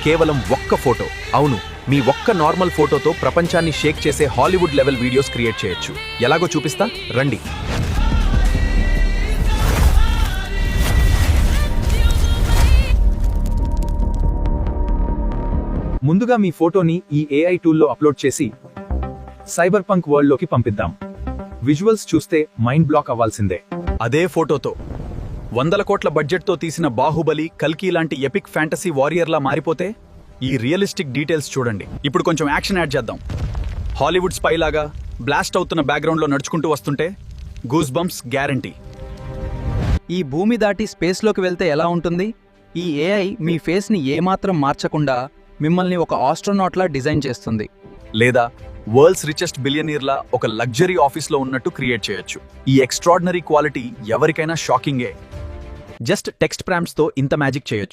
కేవలం ఒక్క ఫోటో. అవును, మీ ఒక్క నార్మల్ ఫోటోతో ప్రపంచాన్ని షేక్ చేసే హాలీవుడ్ లెవెల్ వీడియోస్ క్రియేట్ చేయొచ్చు. ఎలాగో చూపిస్తా రండి. ముందుగా మీ ఫోటోని ఈ ఏఐ టూల్లో అప్లోడ్ చేసి సైబర్ పంక్ వరల్డ్లోకి పంపిద్దాం. విజువల్స్ చూస్తే మైండ్ బ్లాక్ అవ్వాల్సిందే. అదే ఫోటోతో 100 కోట్ల బడ్జెట్తో తీసిన బాహుబలి, కల్కి లాంటి ఎపిక్ ఫ్యాంటసీ వారియర్లా మారిపోతే ఈ రియలిస్టిక్ డీటెయిల్స్ చూడండి. ఇప్పుడు కొంచెం యాక్షన్ యాడ్ చేద్దాం. హాలీవుడ్ స్పై లాగా బ్లాస్ట్ అవుతున్న బ్యాక్గ్రౌండ్లో నడుచుకుంటూ వస్తుంటే గూస్ బంప్స్ గ్యారంటీ. ఈ భూమి దాటి స్పేస్లోకి వెళ్తే ఎలా ఉంటుంది? ఈ ఏఐ మీ ఫేస్ని ఏమాత్రం మార్చకుండా మిమ్మల్ని ఒక ఆస్ట్రోనాట్లా డిజైన్ చేస్తుంది. లేదా వరల్డ్స్ రిచెస్ట్ బిలియనీర్లా ఒక లగ్జరీ ఆఫీస్లో ఉన్నట్టు క్రియేట్ చేయొచ్చు. ఈ ఎక్స్ట్రాడినరీ క్వాలిటీ ఎవరికైనా షాకింగే. జస్ట్ టెక్స్ట్ ప్రాంప్ట్స్తో ఇంత మ్యాజిక్ చేయొచ్చు.